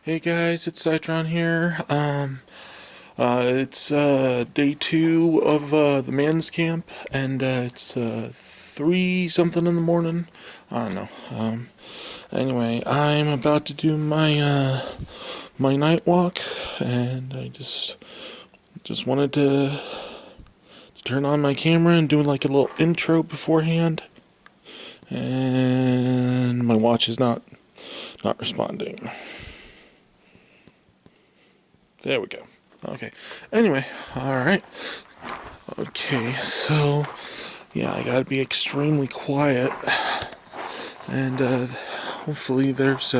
Hey guys, it's Citron here. It's day 2 of the men's camp, and it's 3 something in the morning. I don't know. Anyway, I'm about to do my night walk, and I just wanted to turn on my camera and do like a little intro beforehand. And my watch is not responding. There we go. Okay. Anyway, alright. Okay, so, yeah, I gotta be extremely quiet. And, hopefully there's,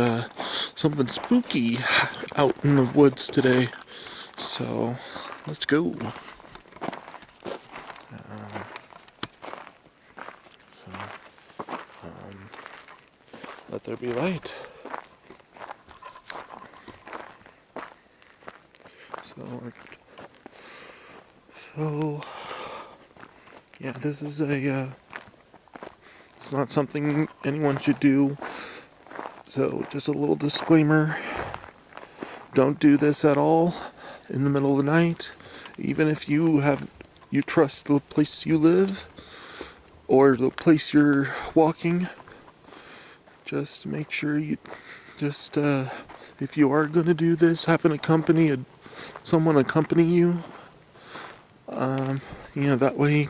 something spooky out in the woods today. So, let's go. Let there be light. So, yeah, this is it's not something anyone should do. So, just a little disclaimer. Don't do this at all in the middle of the night. Even if you trust the place you live or the place you're walking, just make sure you just if you are going to do this, have someone accompany you. That way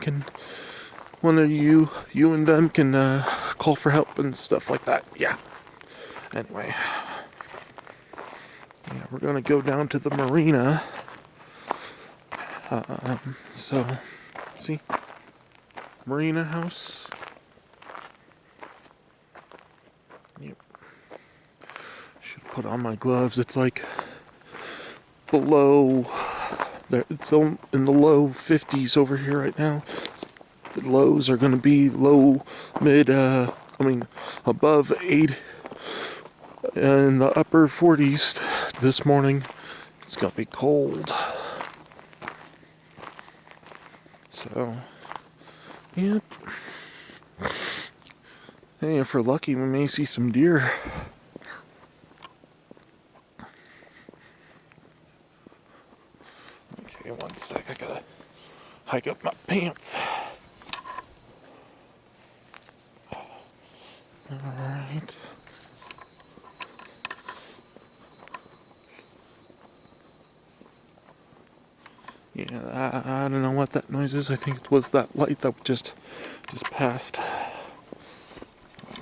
one of you and them can call for help and stuff like that. Yeah. Anyway, yeah, we're gonna go down to the marina. So, see, marina house. Yep. Should put on my gloves. It's like below there. It's in the low 50s over here right now. The lows are gonna be above 8 in the upper 40s this morning. It's gonna be cold. So, yep. Hey, if we're lucky, we may see some deer. Okay, one sec. I gotta hike up my pants. Alright. Yeah, I don't know what that noise is. I think it was that light that just passed. I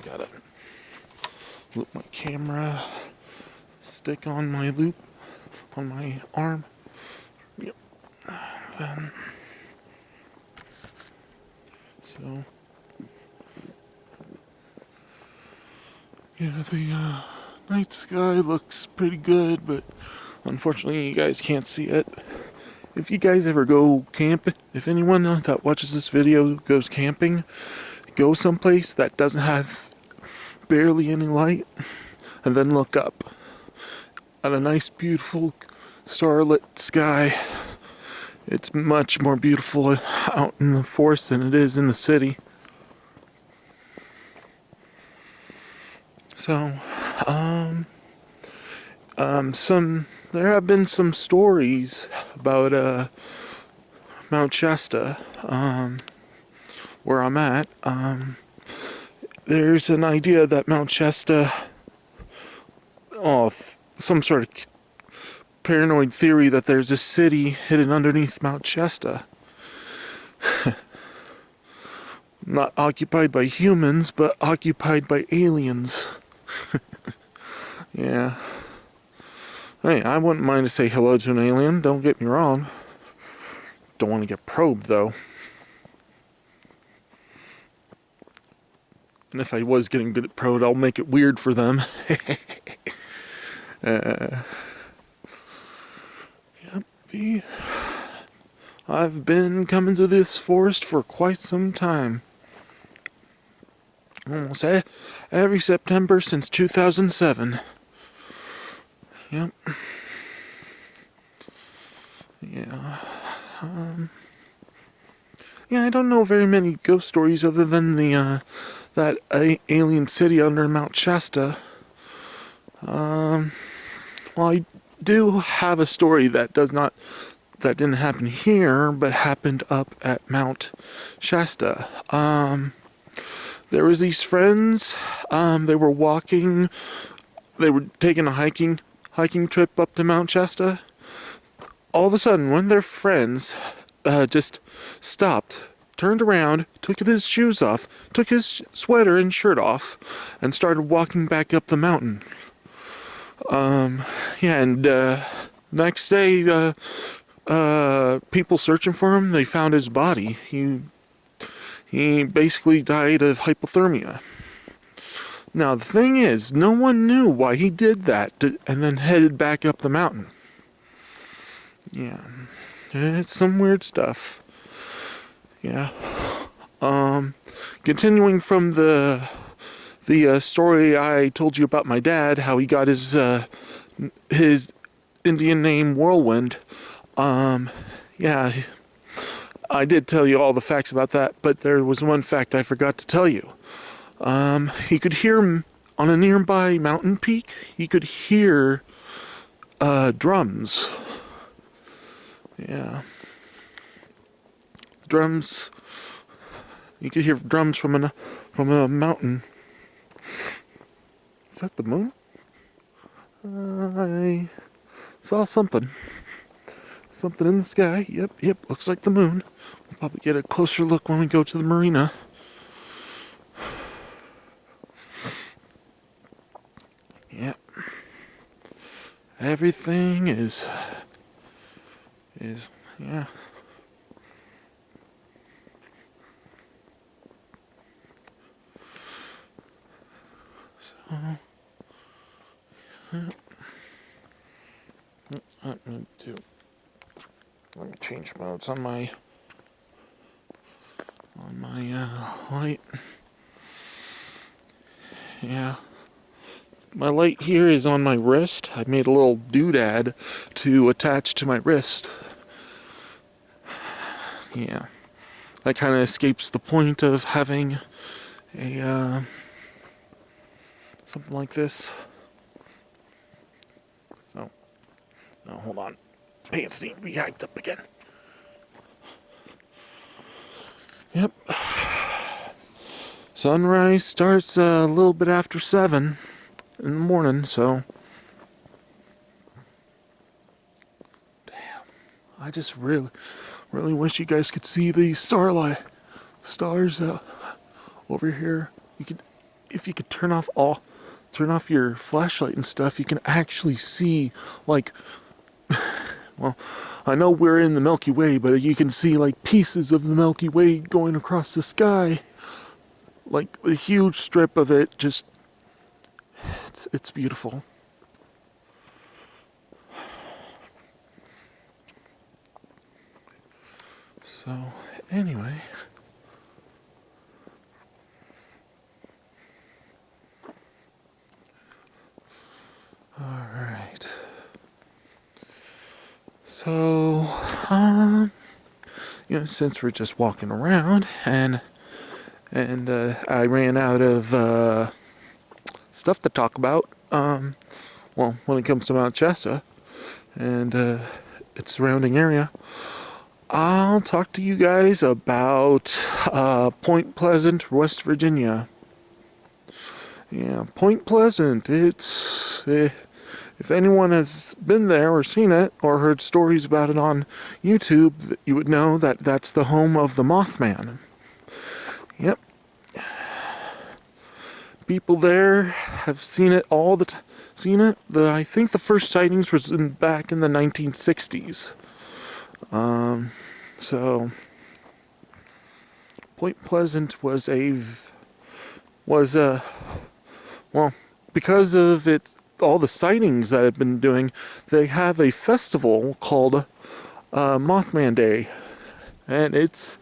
gotta loop my camera, stick on my loop on my arm. Yep. So, yeah, the night sky looks pretty good, but unfortunately you guys can't see it. If you guys ever go camping, if anyone that watches this video goes camping, go someplace that doesn't have barely any light, and then look up at a nice, beautiful, starlit sky. It's much more beautiful out in the forest than it is in the city. So, there have been some stories about Mount Shasta, where I'm at. There's an idea that Mount Shasta, some sort of paranoid theory that there's a city hidden underneath Mount Shasta. Not occupied by humans, but occupied by aliens. Yeah. Hey, I wouldn't mind to say hello to an alien, don't get me wrong. Don't want to get probed, though. And if I was getting good at probed, I'll make it weird for them. Yep, I've been coming to this forest for quite some time. Almost every September since 2007. Yep. Yeah. Yeah, I don't know very many ghost stories other than that alien city under Mount Shasta. Well, I do have a story that didn't happen here, but happened up at Mount Shasta. There was these friends. They were walking. They were taking a hiking trip up to Mount Shasta. All of a sudden, one of their friends just stopped, turned around, took his shoes off, took his sweater and shirt off, and started walking back up the mountain. Yeah, and next day, people searching for him, they found his body. He basically died of hypothermia. Now, the thing is, no one knew why he did that and then headed back up the mountain. Yeah, it's some weird stuff. Yeah. Continuing from the story I told you about my dad, how he got his Indian name Whirlwind. Yeah, I did tell you all the facts about that, but there was one fact I forgot to tell you. He could hear on a nearby mountain peak. He could hear drums. Yeah, drums. You could hear drums from a mountain. Is that the moon? I saw something. Something in the sky. Yep, looks like the moon. We'll probably get a closer look when we go to the marina. Yep. Everything is yeah. So yeah. Let me change modes on my light. Yeah. My light here is on my wrist. I made a little doodad to attach to my wrist. Yeah. That kind of escapes the point of having a something like this. So, no, hold on. Pants need to be hiked up again. Yep. Sunrise starts a little bit after 7 in the morning, so. Damn. I just really wish you guys could see the stars over here. If you could turn off your flashlight and stuff, you can actually see, like, well, I know we're in the Milky Way, but you can see like pieces of the Milky Way going across the sky. Like a huge strip of it, just it's beautiful. So, anyway, all right. So, since we're just walking around and I ran out of stuff to talk about, well, when it comes to Mount Shasta and its surrounding area, I'll talk to you guys about Point Pleasant, West Virginia. Yeah, Point Pleasant, it's... if anyone has been there or seen it or heard stories about it on YouTube, you would know that that's the home of the Mothman. Yep. People there have seen it all the time. I think the first sightings was back in the 1960s. So Point Pleasant was well, because of all the sightings that I've been doing, they have a festival called Mothman Day, and it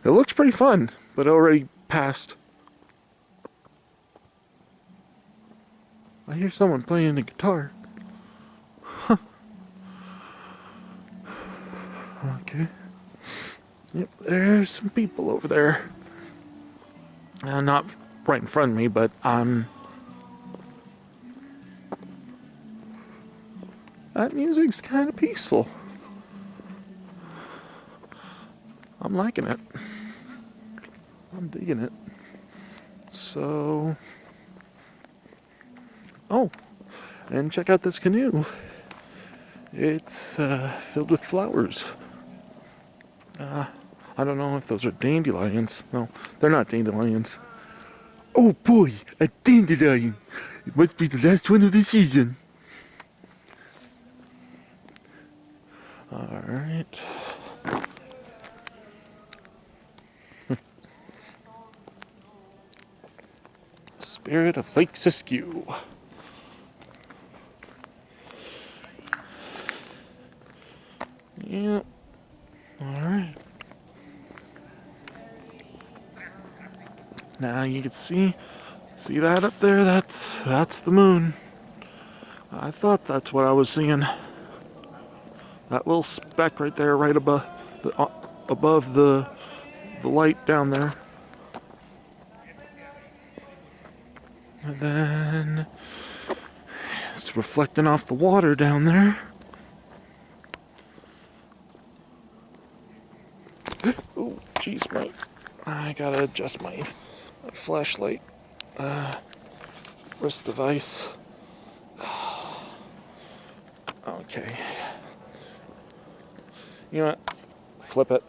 looks pretty fun, but already passed. I hear someone playing a guitar. Huh. Okay. Yep, there's some people over there. Not right in front of me, but That music's kind of peaceful. I'm liking it. I'm digging it. So, oh, and check out this canoe. It's filled with flowers. I don't know if those are dandelions. No, they're not dandelions. Oh boy, a dandelion. It must be the last one of the season. Alright. Spirit of Lake Siskiyou. Yep. Alright. Now you can see that up there? That's the moon. I thought that's what I was seeing. That little speck right there, right above the light down there. And then it's reflecting off the water down there. Oh, jeez, I gotta adjust my flashlight wrist device. Okay. You know what? Flip it.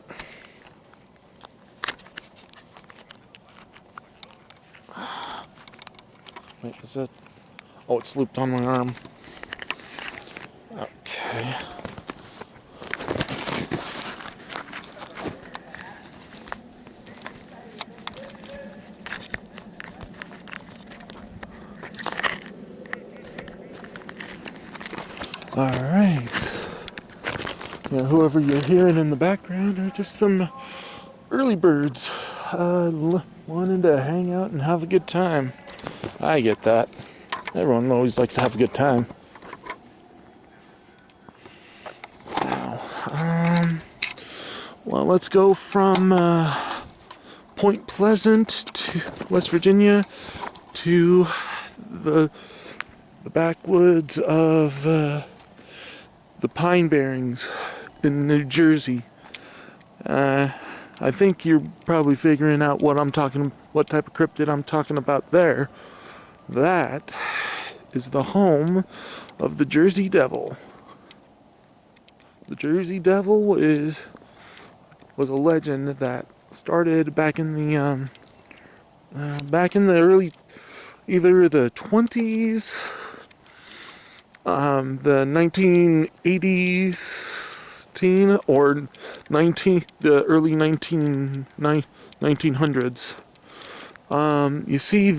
Wait, is it? Oh, it's looped on my arm. Okay. Alright. Yeah, whoever you're hearing in the background are just some early birds wanting to hang out and have a good time. I get that. Everyone always likes to have a good time. Now, well, let's go from Point Pleasant to West Virginia to the backwoods of the Pine Barrens in New Jersey. I think you're probably figuring out what type of cryptid I'm talking about there. That is the home of the Jersey Devil. The Jersey Devil was a legend that started back in the early, either the 20s, the 1980s teen, or the early 1900s. You see,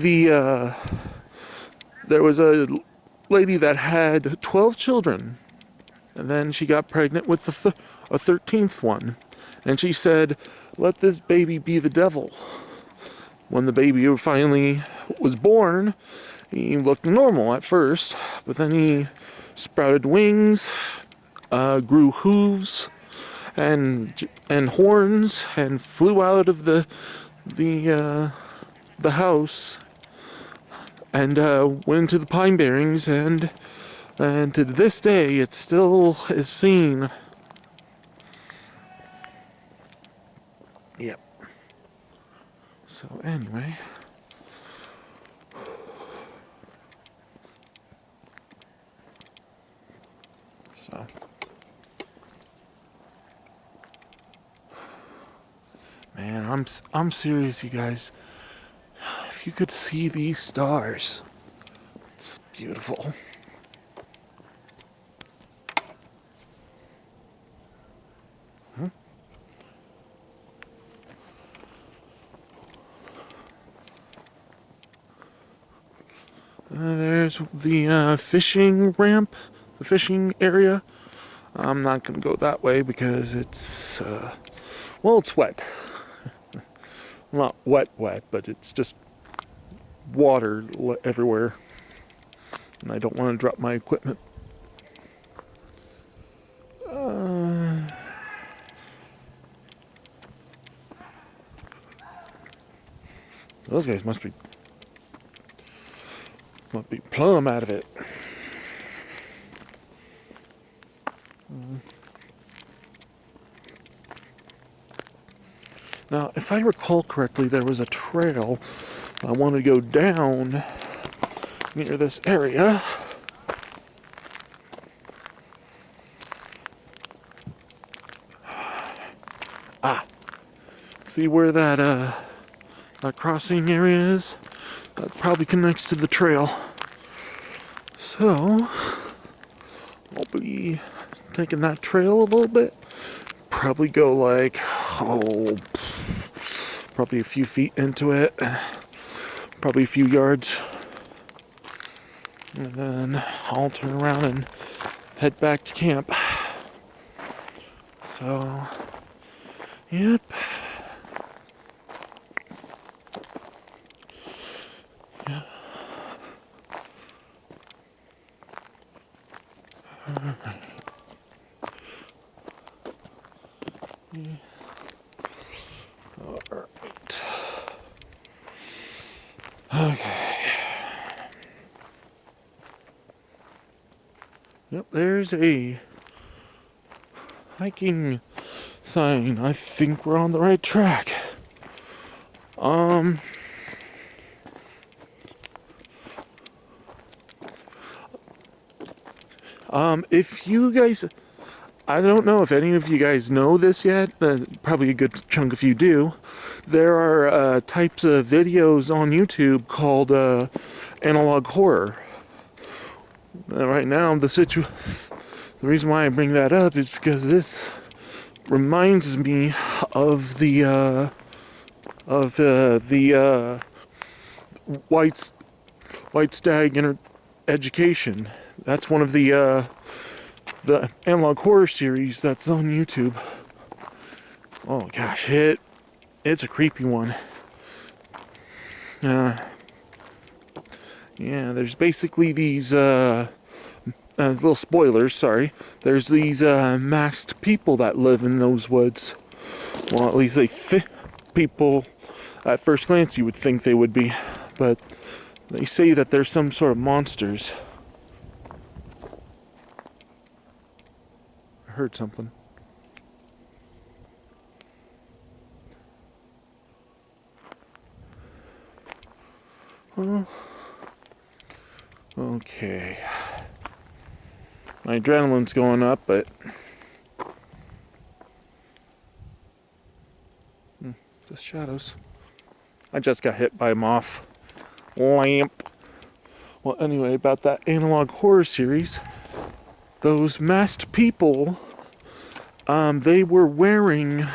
there was a lady that had 12 children, and then she got pregnant with a 13th one, and she said, "Let this baby be the devil." When the baby finally was born, he looked normal at first, but then he sprouted wings, grew hooves and horns, and flew out of the house and went into the Pine Barrens, and to this day it still is seen. Yep. So anyway, man, I'm serious, you guys. If you could see these stars, it's beautiful. There's the fishing ramp, the fishing area. I'm not going to go that way because it's, well, it's wet. Not wet, but it's just water everywhere. And I don't want to drop my equipment. Those guys must be plumb out of it. Now, if I recall correctly, there was a trail I want to go down near this area. Ah, see where that crossing area is? That probably connects to the trail. So, I'll be taking that trail a little bit. Probably go like, probably a few feet into it. Probably a few yards. And then I'll turn around and head back to camp. So, yep. Yeah. Alright. Yeah. Alright. Okay. Yep, there's a hiking sign. I think we're on the right track. If you guys, I don't know if any of you guys know this yet, probably a good chunk of you do. There are types of videos on YouTube called analog horror. Right now, the reason why I bring that up is because this reminds me of the white stag education. That's one of the analog horror series that's on YouTube. Oh gosh, it's a creepy one. Yeah, there's basically these little spoilers, sorry. There's these masked people that live in those woods. Well, at least people at first glance you would think they would be, but they say that they're some sort of monsters. I heard something. Oh. Okay. My adrenaline's going up, but just shadows. I just got hit by a moth lamp. Well, anyway, about that analog horror series, those masked people, they were wearing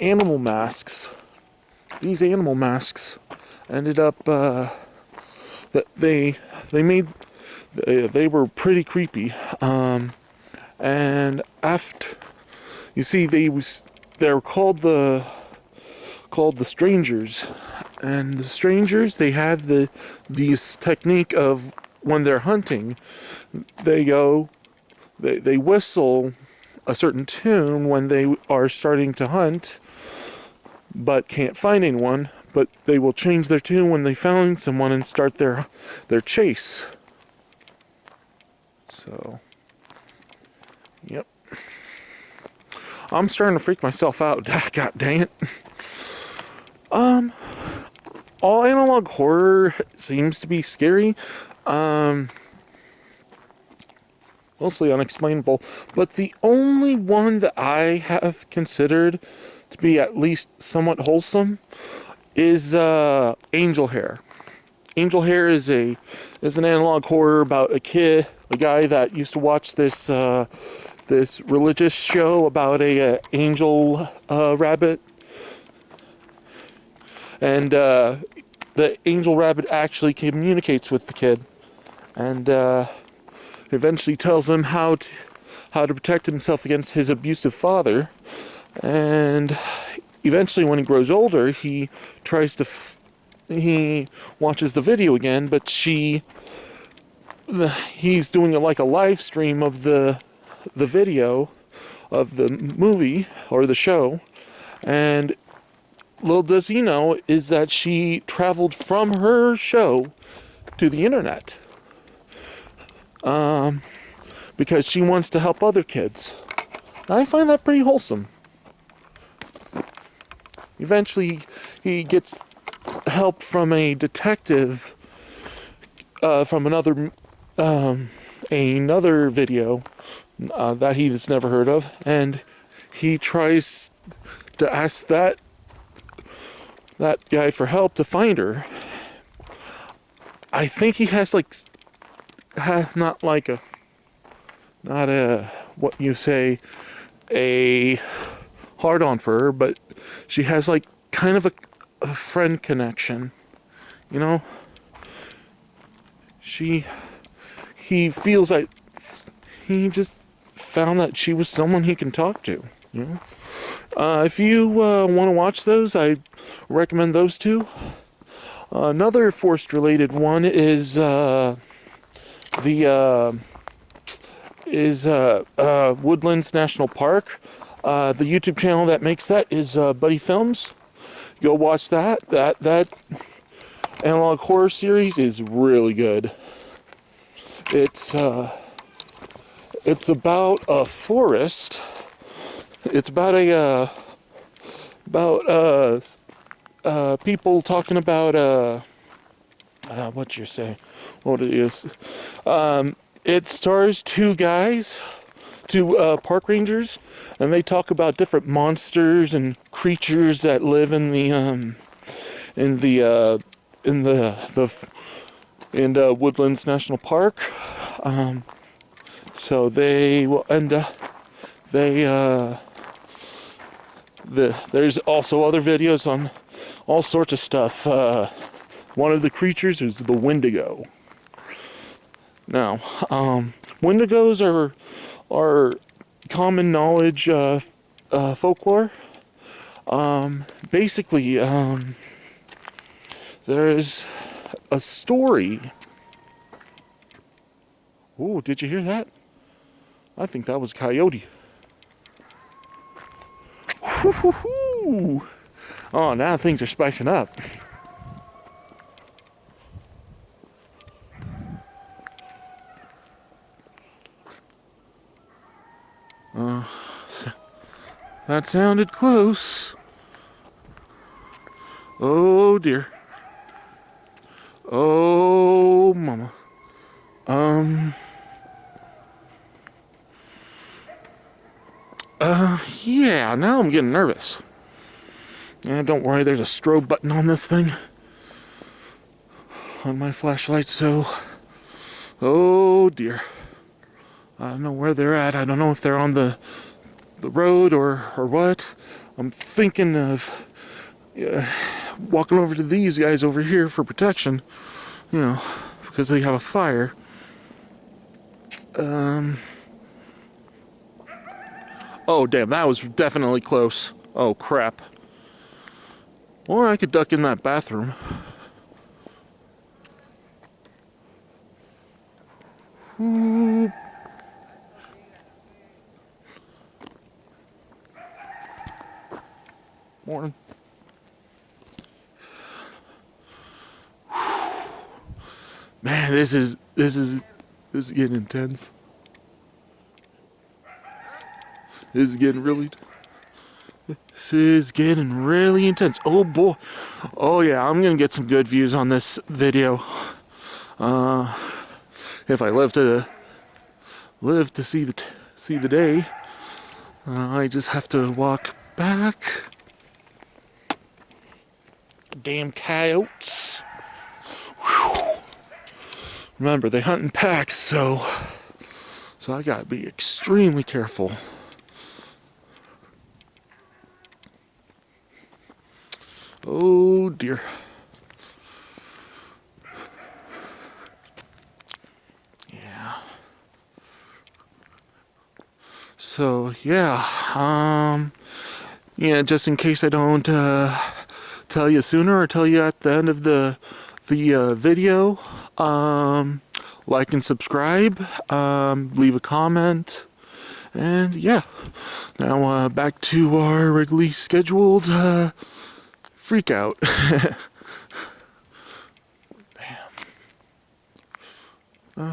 animal masks. These animal masks ended up that they were pretty creepy. And after, you see, they're called the strangers, and the strangers, they have these technique of when they're hunting, they whistle a certain tune when they are starting to hunt, but can't find anyone. But they will change their tune when they found someone and start their chase. So, yep. I'm starting to freak myself out. God dang it. All analog horror seems to be scary. Mostly unexplainable. But the only one that I have considered to be at least somewhat wholesome is Angel Hair. Angel Hair is an analog horror about a guy that used to watch this religious show about a angel rabbit, and the angel rabbit actually communicates with the kid, and eventually tells him how to protect himself against his abusive father, and eventually when he grows older, he tries to he watches the video again, but he's doing like a live stream of the video of the movie or the show, and little does he know is that she traveled from her show to the internet. because she wants to help other kids. I find that pretty wholesome. Eventually, he gets help from a detective from another video that he's never heard of, and he tries to ask that guy for help to find her. I think he has not a what you say a hard on for her, but she has like kind of a friend connection, you know. He feels like he just found that she was someone he can talk to, you know. If you want to watch those, I recommend those two. Another forest-related one is Woodlands National Park. The YouTube channel that makes that is Buddy Films. Go watch that. That analog horror series is really good. It's about a forest. It's about people talking about what you're saying. What it is. It stars two park rangers, and they talk about different monsters and creatures that live in Woodlands National Park. So they will end up. There's also other videos on all sorts of stuff. One of the creatures is the Wendigo. Now, Wendigos are common knowledge folklore. Basically, there is a story. Oh, did you hear that? I think that was a coyote. Woo-hoo-hoo. Oh, now things are spicing up. That sounded close. Oh dear. Oh mama. Yeah, now I'm getting nervous. Yeah, don't worry, there's a strobe button on this thing. On my flashlight, so... Oh dear. I don't know where they're at. I don't know if they're on the road or what. I'm thinking of walking over to these guys over here for protection, you know, because they have a fire. Oh damn, that was definitely close. Oh crap. Or I could duck in that bathroom. Ooh. Morning. Man, this is getting intense. This is getting really intense. Oh boy. Oh yeah, I'm gonna get some good views on this video. If I live to see the day. I just have to walk back. Damn coyotes. Whew. Remember, they hunt in packs, so I gotta be extremely careful. Oh dear. Yeah. So yeah, just in case I don't tell you sooner or tell you at the end of the video, like and subscribe, leave a comment, and yeah. Now back to our regularly scheduled freak out. Bam.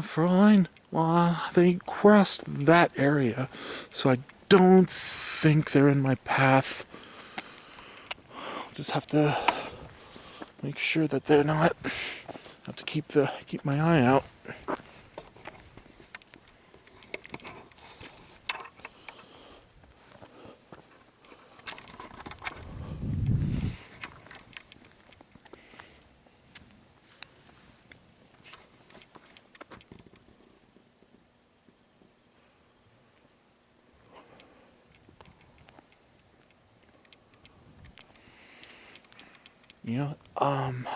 Fraulein. Well, they crossed that area, so I don't think they're in my path. I'll just have to make sure that they're not. Have to keep my eye out.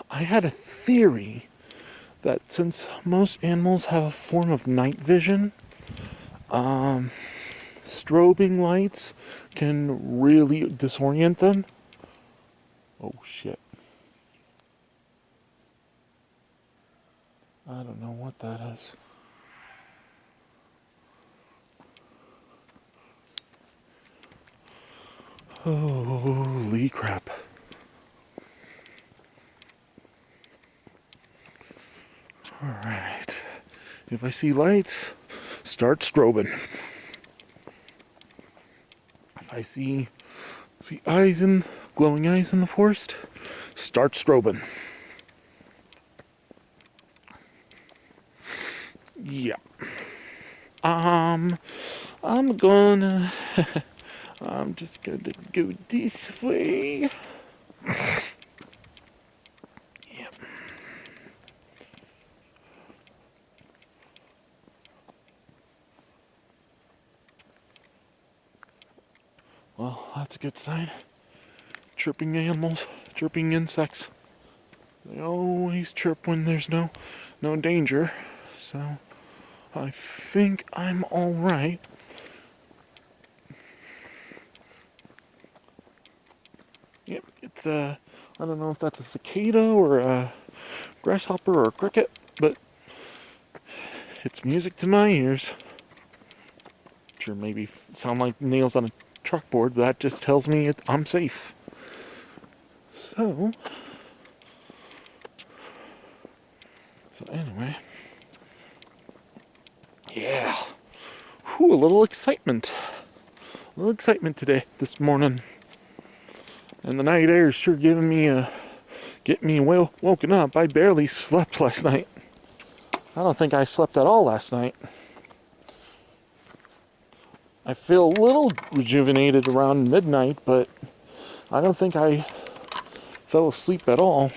I had a theory that since most animals have a form of night vision, strobing lights can really disorient them. Oh shit. I don't know what that is. Holy crap. Alright. If I see lights, start strobing. If I see eyes in glowing eyes in the forest, start strobing. Yeah. I'm gonna I'm just gonna go this way. Yep. Well, that's a good sign. Chirping animals, chirping insects. They always chirp when there's no danger. So I think I'm all right. Yep, it's I don't know if that's a cicada or a grasshopper or a cricket, but it's music to my ears. Sure, maybe sound like nails on a chalkboard, but that just tells me I'm safe. So anyway, yeah. Whew, a little excitement. A little excitement today, this morning. And the night air is sure getting me woken up. I barely slept last night. I don't think I slept at all last night. I feel a little rejuvenated around midnight, but I don't think I fell asleep at all.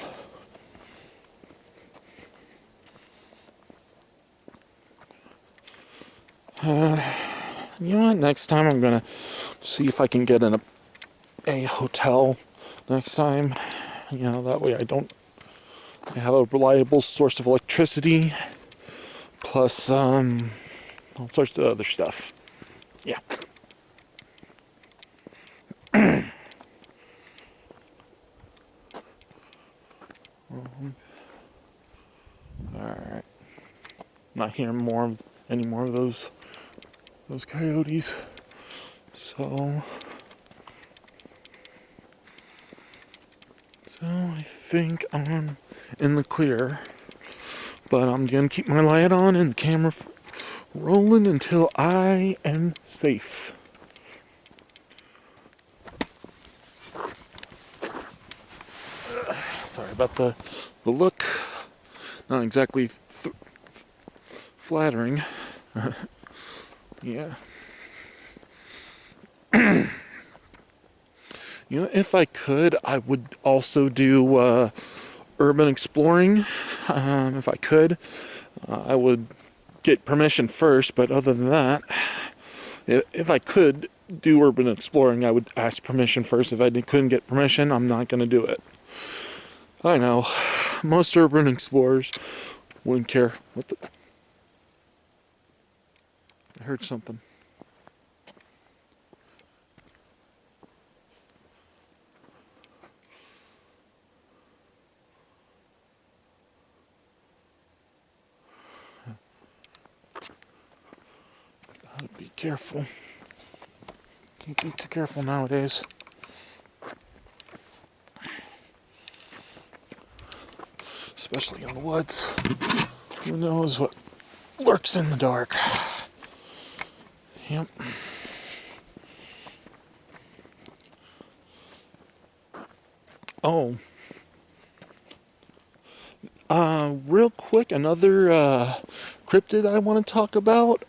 You know what? Next time I'm gonna see if I can get in a hotel next time. You know, that way I have a reliable source of electricity, plus all sorts of other stuff. Yeah. Alright. Not hearing any more of those coyotes. So I think I'm in the clear. But I'm gonna keep my light on and the camera rolling until I am safe. Sorry about the look. Not exactly flattering. Yeah. You know, if I could, I would also do urban exploring. If I could, I would get permission first. But other than that, if I could do urban exploring, I would ask permission first. If I couldn't get permission, I'm not going to do it. I know. Most urban explorers wouldn't care. What the? I heard something. Gotta be careful. Can't be too careful nowadays. Especially in the woods. Who knows what lurks in the dark. Yep. Oh. Real quick, another cryptid I want to talk about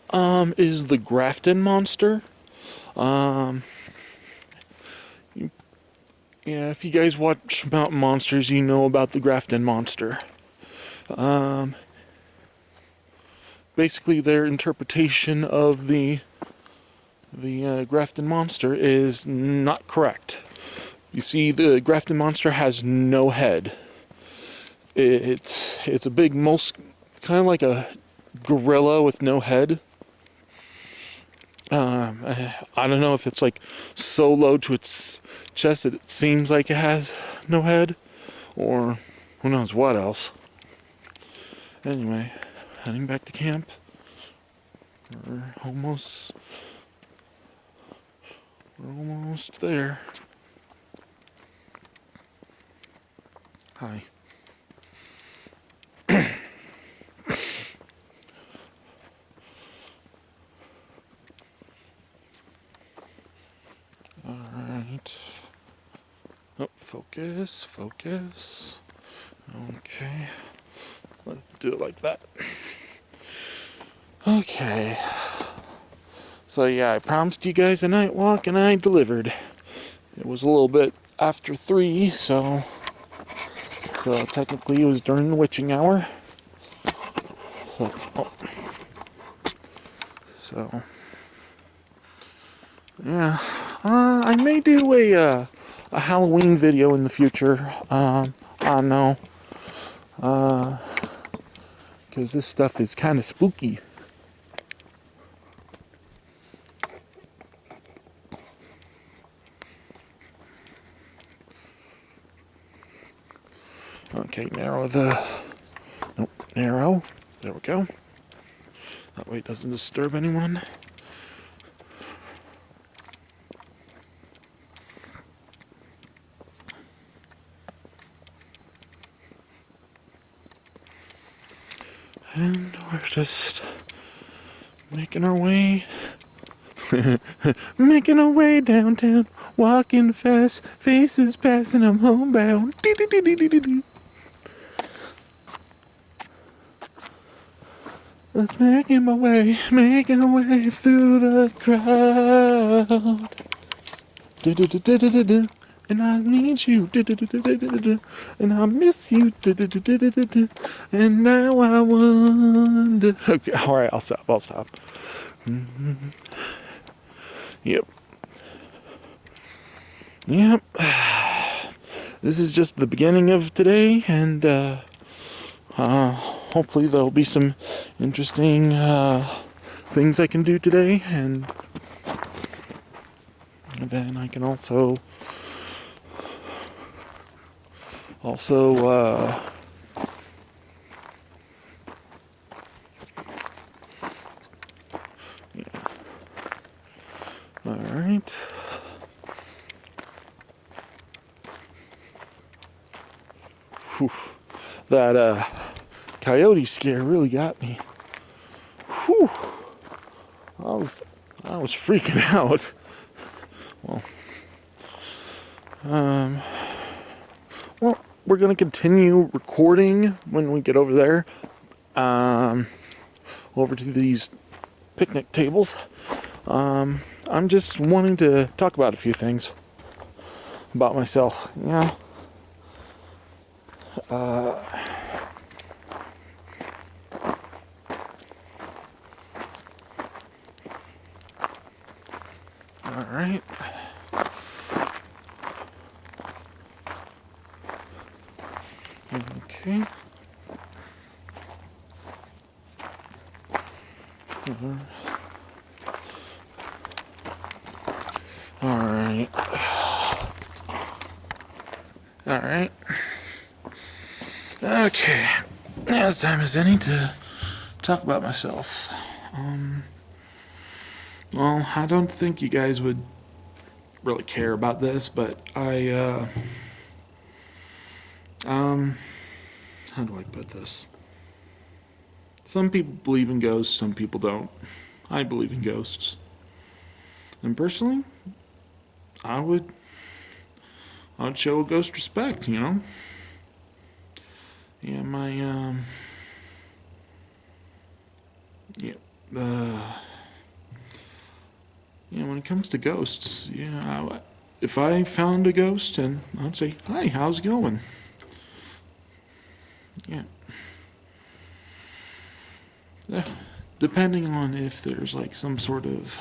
is the Grafton monster. Um, yeah, if you guys watch Mountain Monsters, you know about the Grafton monster. Um, Basically, their interpretation of the Grafton monster is not correct. You see, the Grafton monster has no head. It's a big, most kind of like a gorilla with no head. I don't know if it's like so low to its chest that it seems like it has no head, or who knows what else. Anyway, heading back to camp. We're almost there. Hi. Alright. Oh, focus, focus. Okay. Let's do it like that. Okay. So yeah, I promised you guys a night walk and I delivered. It was a little bit after 3, so technically it was during the witching hour. So yeah, I may do a Halloween video in the future. I don't know, because this stuff is kind of spooky. Okay, narrow. There we go. That way it doesn't disturb anyone. And we're just making our way. Making our way downtown, walking fast, faces passing, I'm homebound. Let's making my way through the crowd. And I need you, and I miss you, and now I wonder. Okay, all right, I'll stop. Yep. This is just the beginning of today, and hopefully there'll be some interesting things I can do today, and then I can also yeah. All right. Whew. That coyote scare really got me. Whew. I was freaking out. Well, we're gonna continue recording when we get over there. Over to these picnic tables. I'm just wanting to talk about a few things about myself. Yeah. All right. Okay. All right. All right. Okay. Now it's time as any to talk about myself. Well, I don't think you guys would really care about this, but how do I put this? Some people believe in ghosts, some people don't. I believe in ghosts. And personally, I would show a ghost respect, you know? Yeah, my yeah, uh yeah, when it comes to ghosts, yeah, if I found a ghost, and I'd say, "Hi, how's it going?" Yeah. Yeah. Depending on if there's like some sort of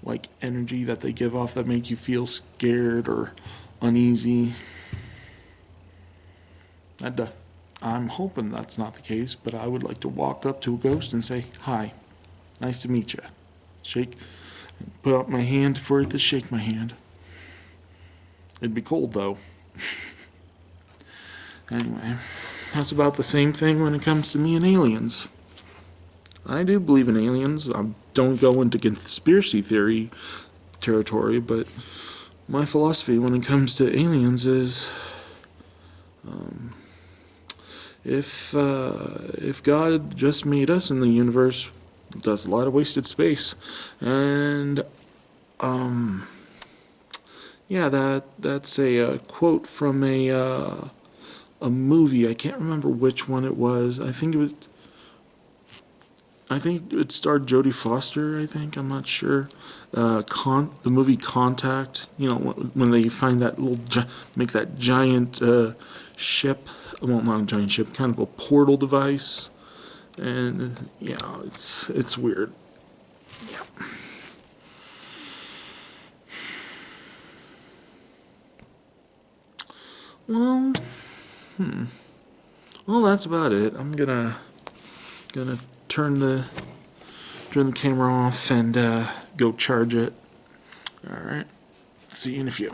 like energy that they give off that make you feel scared or uneasy. I'd, uh, I'm hoping that's not the case, but I would like to walk up to a ghost and say, "Hi, nice to meet you." Shake, put out my hand for it to shake my hand. It'd be cold though. Anyway, that's about the same thing when it comes to me and aliens. I do believe in aliens. I don't go into conspiracy theory territory, but my philosophy when it comes to aliens is if God just made us in the universe, that's a lot of wasted space, and yeah, that's a quote from a movie. I can't remember which one it was. I think it starred Jodie Foster. I think I'm not sure. The movie Contact. You know when they find that make that giant ship. Well, not a giant ship, kind of a portal device, and yeah, it's weird. Yeah. Well, well, that's about it. I'm gonna turn the camera off and go charge it. All right. See you in a few.